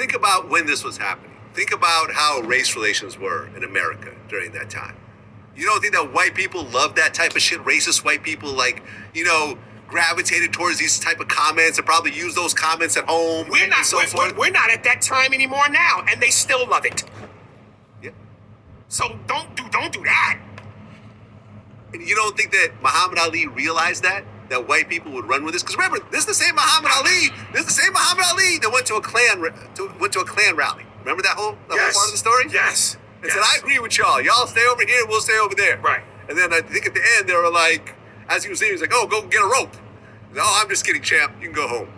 think about when this was happening. Think about how race relations were in America during that time. You don't think that white people love that type of shit? Racist white people, like, gravitated towards these type of comments and probably use those comments at home. We're not at that time anymore now, and they still love it. Yeah. So don't do that. And you don't think that Muhammad Ali realized that white people would run with this? Because remember, this is the same Muhammad Ali. This is the same Muhammad Ali that went to a Klan rally. Remember that whole part of the story? Yes. And said, I agree with y'all. Y'all stay over here, we'll stay over there. Right. And then I think at the end they were like, as he was leaving, he was like, oh, go get a rope. No, I'm just kidding, champ. You can go home.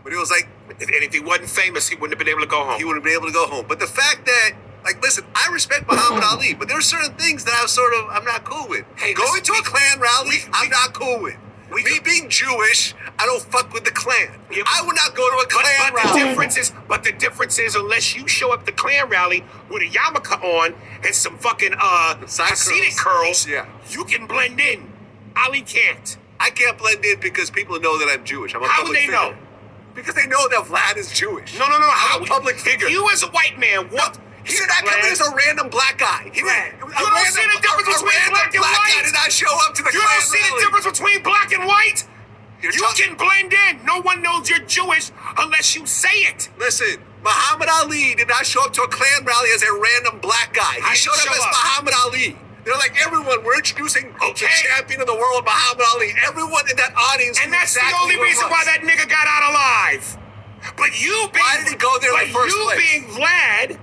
But it was like, and if he wasn't famous, he wouldn't have been able to go home. He wouldn't have been able to go home. But the fact that, like, listen, I respect Muhammad Ali, but there are certain things that I'm not cool with. Hey, going to a Klan rally, I'm not cool with. Me being Jewish, I don't fuck with the Klan. Yeah, I would not go to a Klan rally. But the difference is, unless you show up at the Klan rally with a yarmulke on and some fucking Hasidic curls, you can blend in. Ali can't. I can't blend in because people know that I'm Jewish. I'm a How public would they figure. know? Because they know that Vlad is Jewish. No. I'm a public figure. You as a white man, what? He did not come in as a random black guy. You don't see the difference between black and white? Guy did not show up to the You don't see the difference between black and white? You can blend in. No one knows you're Jewish unless you say it. Listen, Muhammad Ali did not show up to a Klan rally as a random black guy. He showed up as Muhammad Ali. They're like, everyone, we're introducing the champion of the world, Muhammad Ali. Everyone in that audience. And that's the only reason why that nigga got out alive. But why did he go there in the first place? Being Vlad,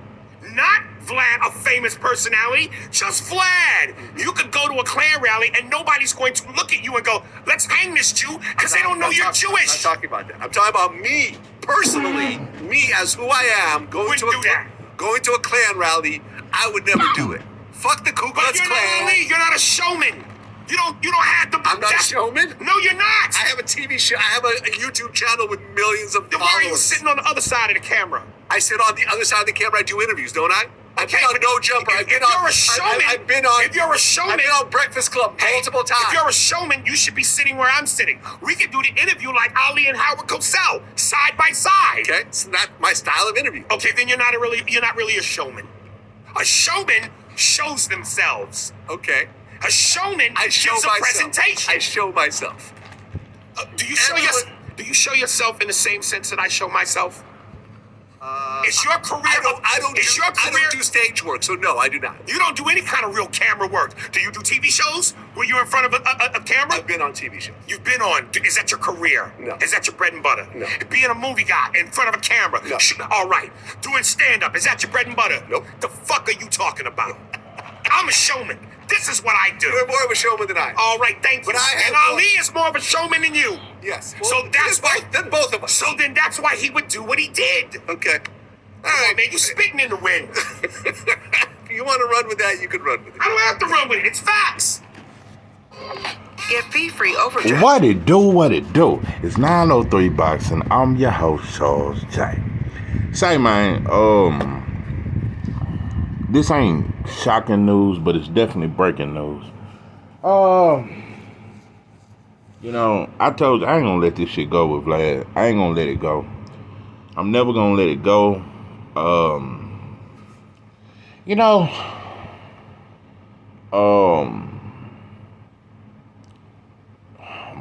not Vlad, a famous personality, just Vlad. You could go to a Klan rally and nobody's going to look at you and go, let's hang this Jew, because they don't know you're Jewish. I'm not talking about that. I'm talking about me, personally, me as who I am, going to a Klan rally. I would never do it. Fuck the Ku Klux Klan. You're not a showman. You don't have to. I'm not a showman? No, you're not. I have a TV show. I have a YouTube channel with millions of followers. Why are you sitting on the other side of the camera? I sit on the other side of the camera. I do interviews, don't I? I've been on No Jumper. If you're a showman, I've been on Breakfast Club multiple times. If you're a showman, you should be sitting where I'm sitting. We could do the interview like Ali and Howard Cosell, side by side. Okay, it's not my style of interview. Okay, then you're not really a showman. A showman shows themselves. Okay. A showman gives a presentation. I show myself. Do you show yourself in the same sense that I show myself? It's your career. I don't do stage work, so no, I do not. You don't do any kind of real camera work. Do you do TV shows where you're in front of a camera? I've been on TV shows. You've been on. Is that your career? No. Is that your bread and butter? No. Being a movie guy in front of a camera? No. All right. Doing stand-up, is that your bread and butter? Nope. The fuck are you talking about? I'm a showman. This is what I do. You're more of a showman than I am. All right, thank you. And Ali is more of a showman than you. Yes. Well, so that's why. Then both of us. So then that's why he would do what he did. Okay. All right, man. You spitting in the wind. If you want to run with that, you can run with it. I don't have to run with it. It's facts. Get fee-free overdraft. What it do? It's 903 Boxing. I'm your host, Charles J. Say, man, this ain't shocking news, but it's definitely breaking news. I told you I ain't gonna let this shit go with Vlad. I ain't gonna let it go. I'm never gonna let it go.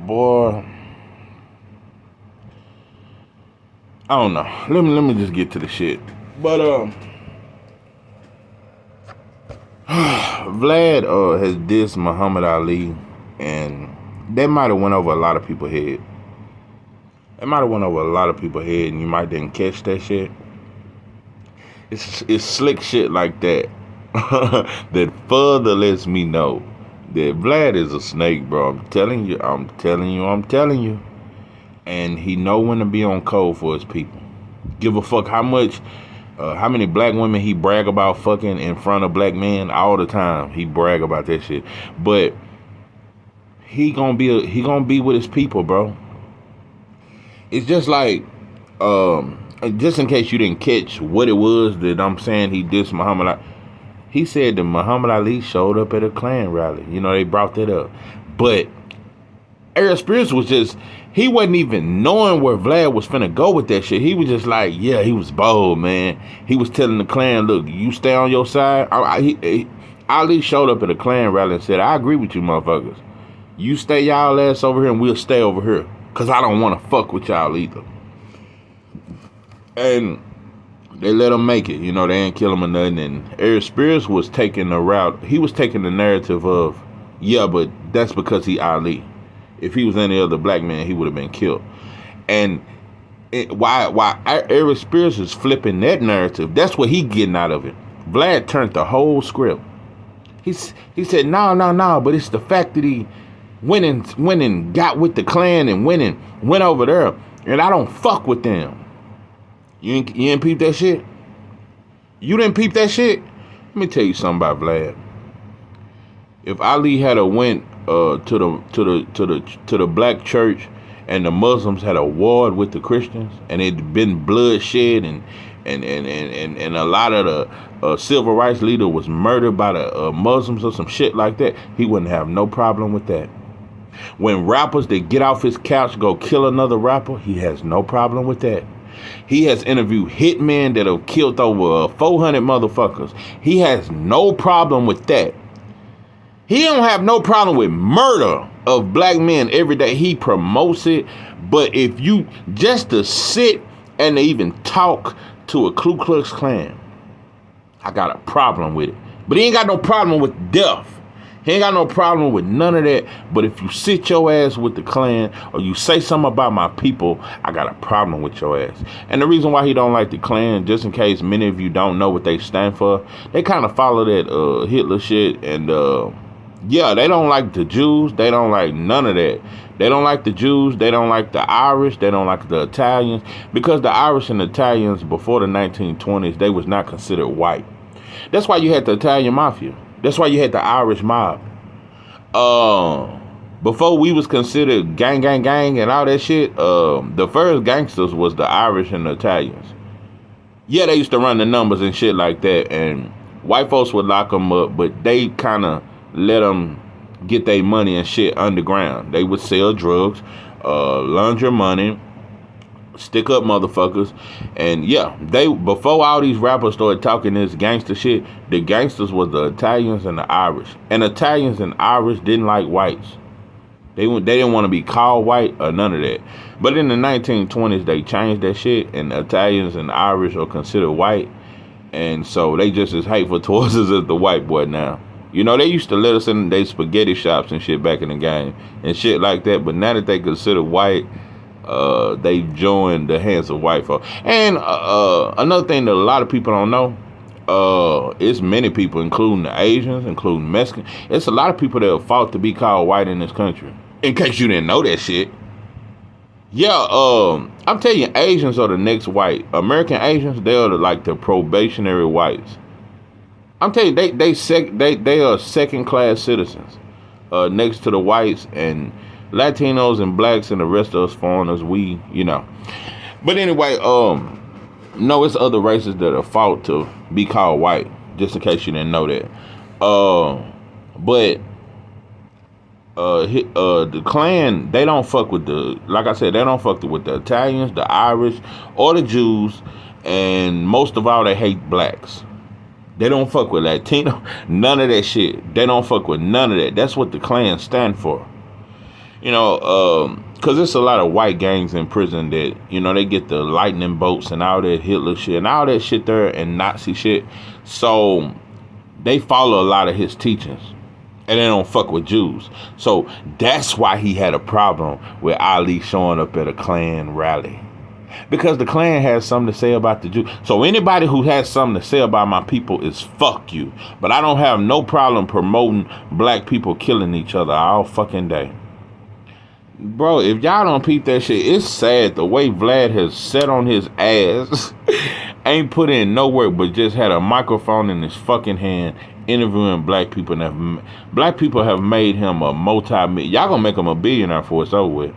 Boy, I don't know. Let me just get to the shit. But Vlad has dissed Muhammad Ali, and that might have went over a lot of people's head. And you might didn't catch that shit. It's slick shit like that that further lets me know that Vlad is a snake, bro. I'm telling you. And he know when to be on code for his people. Give a fuck how many black women he brag about fucking in front of black men all the time. He brag about that shit. But he gonna be with his people, bro. It's just like, just in case you didn't catch what it was that I'm saying he dissed Muhammad Ali. He said that Muhammad Ali showed up at a Klan rally. They brought that up. But Eric Spears was just, he wasn't even knowing where Vlad was finna go with that shit. He was just like, yeah, he was bold, man. He was telling the Klan, look, you stay on your side. Ali showed up at a Klan rally and said, I agree with you motherfuckers. You stay y'all ass over here and we'll stay over here. Because I don't want to fuck with y'all either. And they let him make it. You know, they ain't kill him or nothing. And Eric Spears was taking the route. He was taking the narrative of, yeah, but that's because he Ali. If he was any other black man, he would have been killed. And why Eric Spears is flipping that narrative, that's what he getting out of it. Vlad turned the whole script. He said, no, but it's the fact that he went and got with the Klan and went over there, and I don't fuck with them. You didn't peep that shit? You didn't peep that shit? Let me tell you something about Vlad. If Ali had went to the black church and the Muslims had a war with the Christians and it'd been bloodshed and a lot of the civil rights leader was murdered by the Muslims or some shit like that, he wouldn't have no problem with that. When rappers that get off his couch go kill another rapper, he has no problem with that. He has interviewed hitmen that have killed over 400 motherfuckers. He has no problem with that. He don't have no problem with murder of black men every day. He promotes it. But if you just to sit and to even talk to a Ku Klux Klan, I got a problem with it. But he ain't got no problem with death. He ain't got no problem with none of that. But if you sit your ass with the Klan or you say something about my people, I got a problem with your ass. And the reason why he don't like the Klan, just in case many of you don't know what they stand for, they kind of follow that Hitler shit. And yeah, they don't like the Jews. They don't like none of that. They don't like the Jews. They don't like the Irish. They don't like the Italians. Because the Irish and the Italians before the 1920s, they was not considered white. That's why you had the Italian mafia. That's why you had the Irish mob. Before we was considered gang and all that shit, the first gangsters was the Irish and the Italians. Yeah, they used to run the numbers and shit like that, and white folks would lock them up, but they kind of let them get their money and shit underground. They would sell drugs, launder money, stick up motherfuckers, and yeah, they before all these rappers started talking this gangster shit, the gangsters was the Italians and the Irish. And Italians and Irish didn't like whites. They didn't want to be called white or none of that. But in the 1920s, they changed that shit, and Italians and Irish are considered white, and so they just as hateful towards us as the white boy now. You know, they used to let us in their spaghetti shops and shit back in the game and shit like that, but now that they consider white, they joined the hands of white folk. And another thing that a lot of people don't know, it's many people, including the Asians, including Mexicans. It's a lot of people that have fought to be called white in this country. In case you didn't know that shit. Yeah, I'm telling you, Asians are the next white. American Asians, they are like the probationary whites. I'm telling you, they are second-class citizens next to the whites, and Latinos and blacks and the rest of us foreigners, we, you know. But anyway, no, it's other races that are fought to be called white, just in case you didn't know that. But the Klan, they don't fuck with like I said, they don't fuck with the Italians, the Irish, or the Jews, and most of all, they hate blacks. They don't fuck with Latino, none of that shit. They don't fuck with none of that. That's what the Klan stand for. You know, because there's a lot of white gangs in prison that, you know, they get the lightning bolts and all that Hitler shit and all that shit there and Nazi shit. So they follow a lot of his teachings. And they don't fuck with Jews. So that's why he had a problem with Ali showing up at a Klan rally. Because the Klan has something to say about the Jews. So anybody who has something to say about my people is fuck you. But I don't have no problem promoting black people killing each other all fucking day. Bro, if y'all don't peep that shit, it's sad the way Vlad has sat on his ass, ain't put in no work, but just had a microphone in his fucking hand, interviewing black people. And black people have made him a multi-million. Y'all gonna make him a billionaire before it's over with.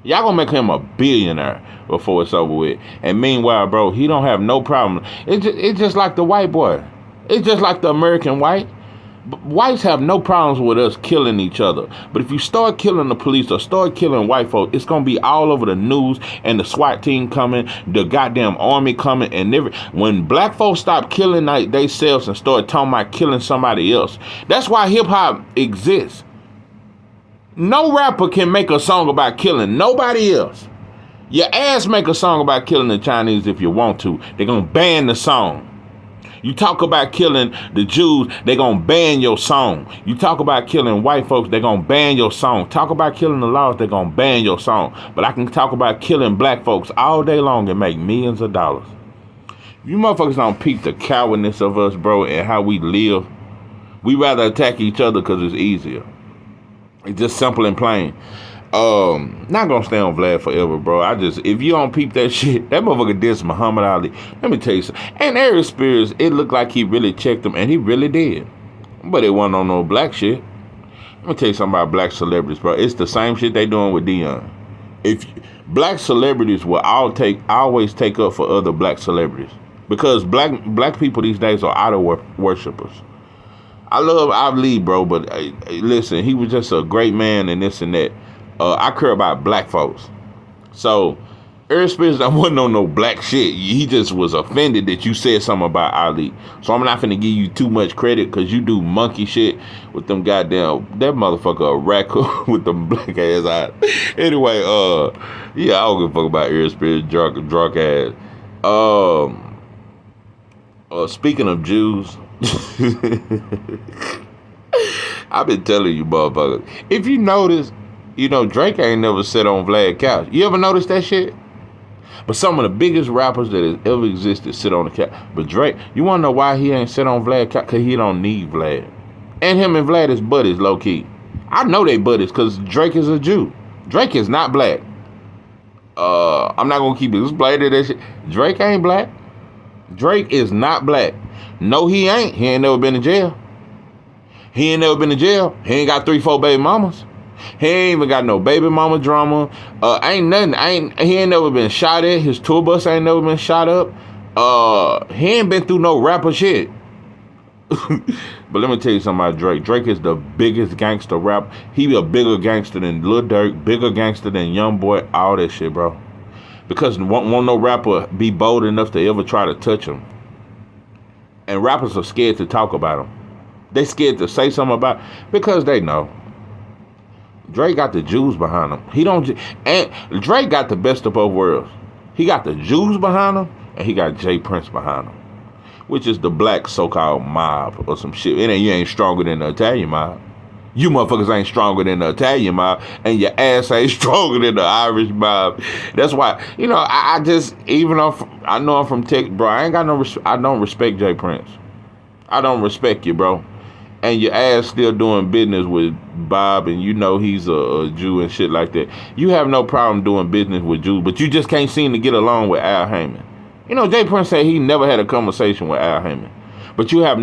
Y'all gonna make him a billionaire before it's over with. And meanwhile, bro, he don't have no problem. It's just like the white boy. It's just like the American white. Whites have no problems with us killing each other. But if you start killing the police or start killing white folk, it's going to be all over the news and the SWAT team coming, the goddamn army coming. And when black folks stop killing themselves and start talking about killing somebody else, that's why hip hop exists. No rapper can make a song about killing nobody else. Your ass make a song about killing the Chinese if you want to. They're going to ban the song. You talk about killing the Jews, they're going to ban your song. You talk about killing white folks, they're going to ban your song. Talk about killing the laws, they're going to ban your song. But I can talk about killing black folks all day long and make millions of dollars. You motherfuckers don't peep the cowardness of us, bro, and how we live. We rather attack each other because it's easier. It's just simple and plain. Not gonna stay on Vlad forever, bro. If you don't peep that shit, that motherfucker dissed Muhammad Ali. Let me tell you something. And Aries Spears, it looked like he really checked him, and he really did. But it wasn't on no black shit. Let me tell you something about black celebrities, bro. It's the same shit they doing with Dion. If black celebrities will always take up for other black celebrities, because black people these days are idol worshippers. I love Ali, bro, but listen, he was just a great man and this and that. I care about black folks. So, Aries Spears wasn't on no black shit. He just was offended that you said something about Ali. So I'm not finna give you too much credit because you do monkey shit with them goddamn, that motherfucker a raccoon with them black ass eyes. Anyway, yeah, I don't give a fuck about Aries Spears, drunk ass. Speaking of Jews, I've been telling you motherfuckers, if you notice, you know, Drake ain't never sat on Vlad's couch. You ever notice that shit? But some of the biggest rappers that has ever existed sit on the couch. But Drake, you want to know why he ain't sit on Vlad's couch? Because he don't need Vlad. And him and Vlad is buddies, low-key. I know they buddies because Drake is a Jew. Drake is not black. I'm not going to keep explaining that shit. Drake ain't black. Drake is not black. No, he ain't. He ain't never been in jail. He ain't never been in jail. He ain't got 3-4 baby mamas. He ain't even got no baby mama drama. Ain't nothing. He ain't never been shot at. His tour bus ain't never been shot up. He ain't been through no rapper shit. But let me tell you something about Drake. Drake is the biggest gangster rapper. He be a bigger gangster than Lil Durk, bigger gangster than Youngboy, all that shit, bro. Because won't no rapper be bold enough to ever try to touch him. And rappers are scared to talk about him. They scared to say something about him because they know. Drake got the Jews behind him. And Drake got the best of both worlds. He got the Jews behind him, and he got Jay Prince behind him, which is the black so-called mob or some shit. You ain't stronger than the Italian mob. You motherfuckers ain't stronger than the Italian mob, and your ass ain't stronger than the Irish mob. That's why, you know, I just, even though I know I'm from Texas, bro, I don't respect Jay Prince. I don't respect you, bro. And your ass still doing business with Bob, and you know he's a Jew and shit like that. You have no problem doing business with Jews, but you just can't seem to get along with Al Heyman. You know, Jay Prince said he never had a conversation with Al Heyman. But you have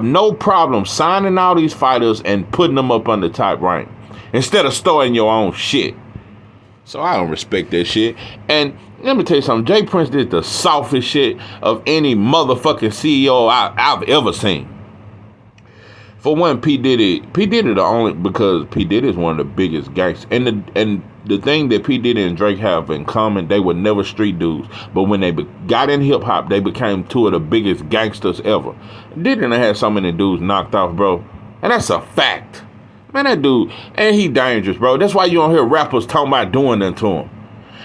no problem signing all these fighters and putting them up on the top rank instead of starting your own shit. So I don't respect that shit. And let me tell you something. Jay Prince did the softest shit of any motherfucking CEO I've ever seen. For one, P. Diddy only because P. Diddy is one of the biggest gangsters. And the thing that P. Diddy and Drake have in common, they were never street dudes. But when they got in hip-hop, they became two of the biggest gangsters ever. Diddy done had so many dudes knocked off, bro. And that's a fact. Man, that dude, and he dangerous, bro. That's why you don't hear rappers talking about doing that to him.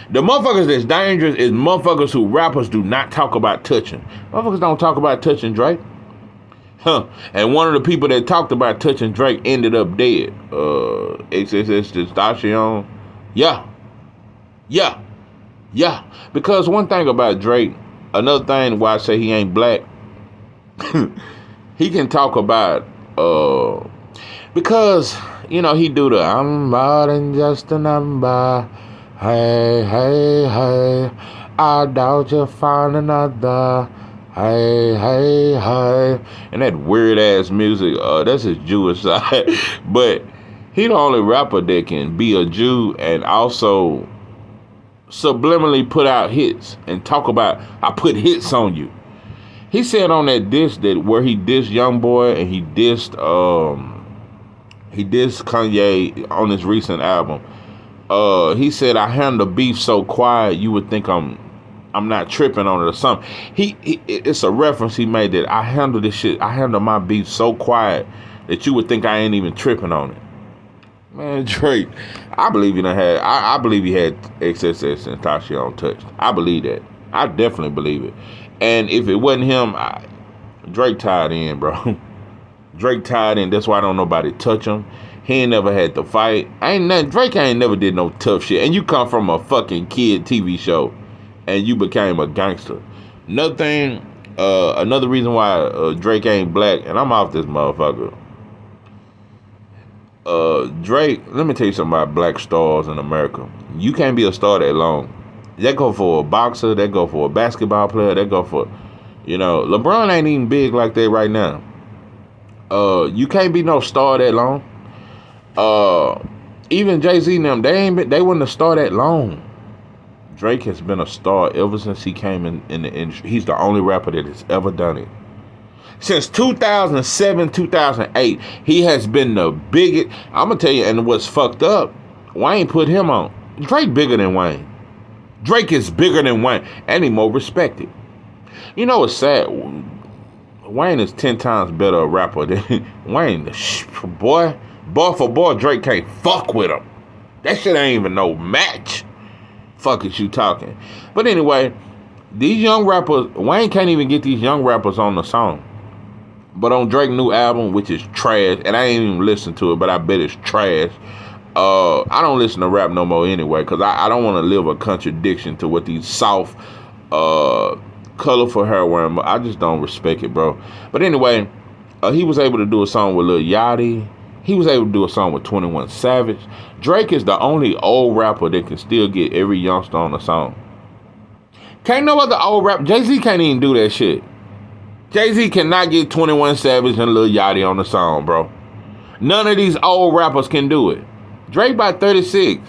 The motherfuckers that's dangerous is motherfuckers who rappers do not talk about touching. Motherfuckers don't talk about touching Drake. And one of the people that talked about touching Drake ended up dead. XXX Tentacion. Yeah. Because one thing about Drake, another thing why I say he ain't black, he can talk about, because, you know, he do the, I'm more than just a number. Hey, I doubt you'll find another. Hey, and that weird ass music, that's his Jewish side. But he the only rapper that can be a Jew and also subliminally put out hits and talk about, I put hits on you. He said on that diss that where he dissed Youngboy and he dissed Kanye on his recent album. He said, I handle beef so quiet you would think I'm not tripping on it or something. It's a reference he made that I handle this shit. I handle my beef so quiet that you would think I ain't even tripping on it. Man, Drake, I believe he had XXX and Tasha untouched. I believe that. I definitely believe it. And if it wasn't him, Drake tied in, bro. Drake tied in. That's why don't nobody touch him. He ain't never had to fight. Drake ain't never did no tough shit. And you come from a fucking kid TV show, and you became a gangster. Another reason why Drake ain't black, and I'm off this motherfucker. Drake, let me tell you something about black stars in America. You can't be a star that long. That go for a boxer, that go for a basketball player, that go for, LeBron ain't even big like that right now. You can't be no star that long. Even Jay-Z and them, they wasn't a star that long. Drake has been a star ever since he came in the industry. He's the only rapper that has ever done it. Since 2007, 2008, he has been the biggest. I'm going to tell you, and what's fucked up, Wayne put him on. Drake bigger than Wayne. Drake is bigger than Wayne, and he more respected. You know what's sad? Wayne is 10 times better a rapper than Wayne. Boy for boy, Drake can't fuck with him. That shit ain't even no match. Fuck is you talking? But anyway, these young rappers, Wayne can't even get these young rappers on the song. But on Drake's new album, which is trash, and I ain't even listened to it, but I bet it's trash. I don't listen to rap no more anyway, because I don't want to live a contradiction to what these soft, colorful hair wearing. I just don't respect it, bro. But anyway, he was able to do a song with Lil Yachty. He was able to do a song with 21 Savage. Drake is the only old rapper that can still get every youngster on the song. Can't no other old rapper. Jay-Z can't even do that shit. Jay-Z cannot get 21 Savage and Lil Yachty on the song, bro. None of these old rappers can do it. Drake by 36,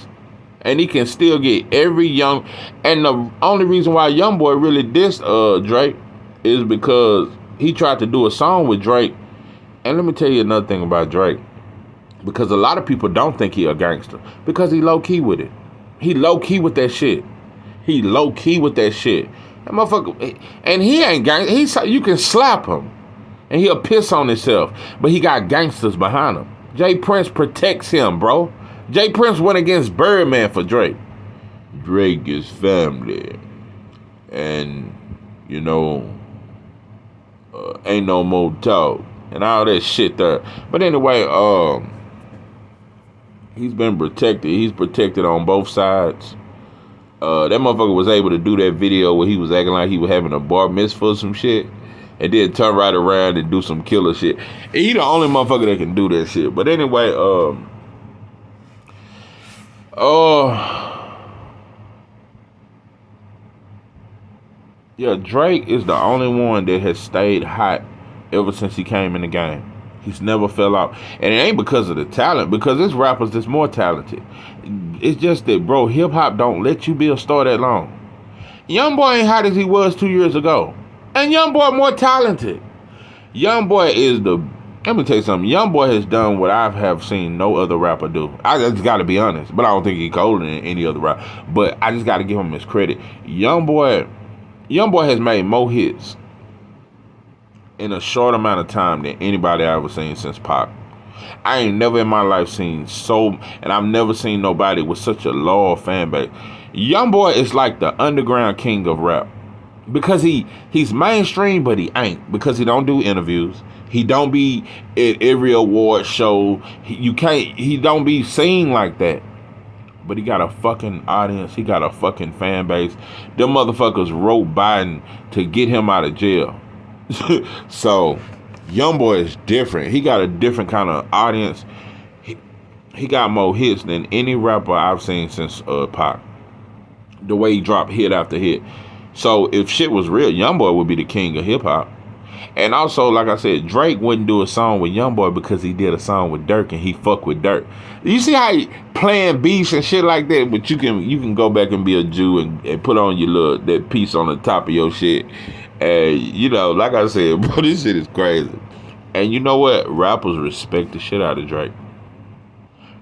and he can still get every young. And the only reason why Youngboy really dissed Drake is because he tried to do a song with Drake. And let me tell you another thing about Drake, because a lot of people don't think he a gangster because he low key with it. He low key with that shit. He low key with that shit. That motherfucker, and he ain't gangster. You can slap him, and he'll piss on himself. But he got gangsters behind him. Jay Prince protects him, bro. Jay Prince went against Birdman for Drake. Drake is family, and ain't no more talk and all that shit there. But anyway, he's been protected. He's protected on both sides. That motherfucker was able to do that video where he was acting like he was having a bar mitzvah or some shit, and then turn right around and do some killer shit. And he the only motherfucker that can do that shit. But anyway, yeah, Drake is the only one that has stayed hot ever since he came in the game. He's never fell out. And it ain't because of the talent, because there's rappers that's more talented. It's just that, bro, hip-hop don't let you be a star that long. Youngboy ain't hot as he was 2 years ago. And Youngboy more talented. Youngboy is let me tell you something. Youngboy has done what I have seen no other rapper do. I just got to be honest. But I don't think he's colder than any other rapper. But I just got to give him his credit. Youngboy has made more hits in a short amount of time than anybody I ever seen since Pac. I ain't never in my life seen and I've never seen nobody with such a loyal fan base. Youngboy is like the underground king of rap. Because he's mainstream, but he ain't. Because he don't do interviews. He don't be at every award show. He don't be seen like that. But he got a fucking audience. He got a fucking fan base. Them motherfuckers wrote Biden to get him out of jail. So Youngboy is different. He got a different kind of audience. He got more hits than any rapper I've seen since Pac. The way he dropped hit after hit. So if shit was real, Youngboy would be the king of hip hop. And also, like I said, Drake wouldn't do a song with Youngboy because he did a song with Dirk and he fuck with Dirk. You see how he playing beats and shit like that, but you can go back and be a Jew and put on your that piece on the top of your shit And you know, like I said, bro, this shit is crazy. And you know what? Rappers respect the shit out of Drake.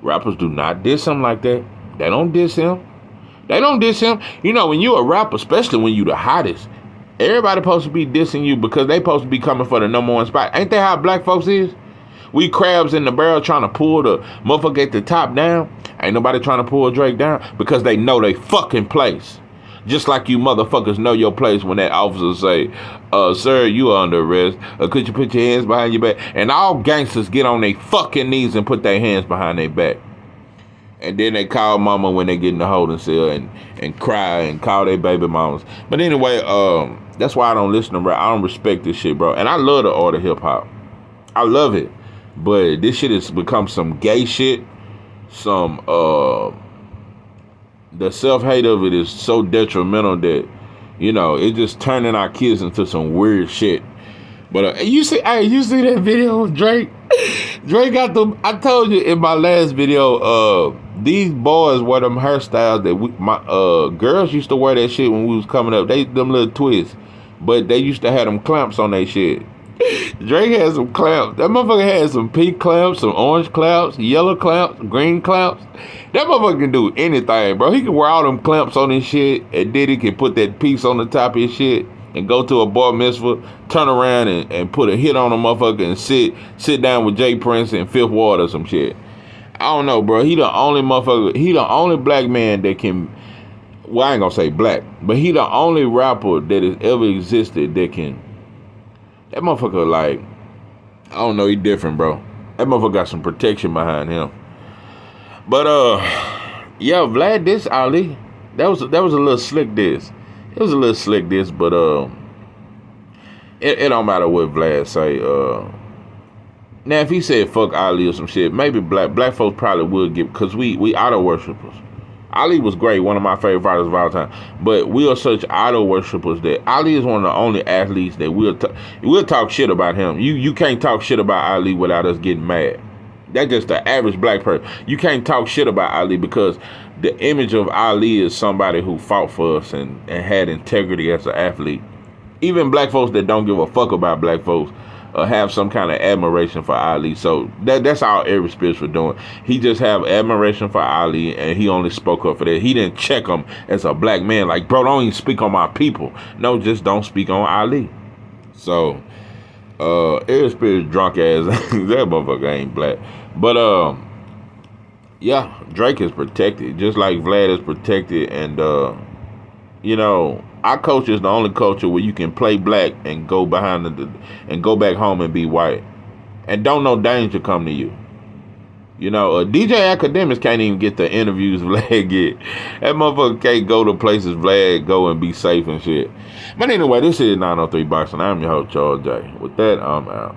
Rappers do not diss him like that. They don't diss him. They don't diss him. You know, when you a rapper, especially when you the hottest, everybody supposed to be dissing you because they supposed to be coming for the #1 spot. Ain't that how black folks is? We crabs in the barrel trying to pull the motherfucker at the top down. Ain't nobody trying to pull Drake down because they know they fucking place. Just like you motherfuckers know your place when that officer say, sir, you are under arrest. Could you put your hands behind your back? And all gangsters get on their fucking knees and put their hands behind their back. And then they call mama when they get in the holding cell and cry and call their baby mamas. But anyway, that's why I don't listen to rap. I don't respect this shit, bro. And I love the art of hip hop. I love it. But this shit has become some gay shit. Some, the self-hate of it is so detrimental that, you know, it's just turning our kids into some weird shit. But you see that video of Drake? Drake got them. I told you in my last video, these boys wear them hairstyles that my girls used to wear that shit when we was coming up. They them little twists, but they used to have them clamps on their shit. Drake had some clamps. That motherfucker had some pink clamps, some orange clamps, yellow clamps, green clamps. That motherfucker can do anything, bro. He can wear all them clamps on his shit, and then he can put that piece on the top of his shit and go to a bar mitzvah, turn around and put a hit on a motherfucker and sit down with Jay Prince and Fifth Ward or some shit. I don't know, bro. He the only motherfucker. He the only black man that can. Well, I ain't gonna say black, but he the only rapper that has ever existed that can. That motherfucker, like, I don't know, he different, bro. That motherfucker got some protection behind him. But yeah, Vlad diss Ali. That was a little slick diss. It was a little slick diss, but it don't matter what Vlad say. Now if he said fuck Ali or some shit, maybe black folks probably would get, because we idol worshippers. Ali was great, one of my favorite fighters of all time. But we are such idol worshippers that Ali is one of the only athletes that we'll talk shit about him. You can't talk shit about Ali without us getting mad. That's just the average black person. You can't talk shit about Ali because the image of Ali is somebody who fought for us and had integrity as an athlete. Even black folks that don't give a fuck about black folks have some kind of admiration for Ali. So that's all every spiritual doing. He just have admiration for Ali, and he only spoke up for that. He didn't check him as a black man. Like, bro, don't even speak on my people. No, just don't speak on Ali. So, every spirit drunk ass, that motherfucker ain't black. But, yeah, Drake is protected, just like Vlad is protected. And, you know, our culture is the only culture where you can play black and go behind and go back home and be white, and don't no danger come to you. You know, DJ Academics can't even get the interviews Vlad get. That motherfucker can't go to places Vlad go and be safe and shit. But anyway, this is 903 Boxing. I'm your host, Charles J. With that, I'm out.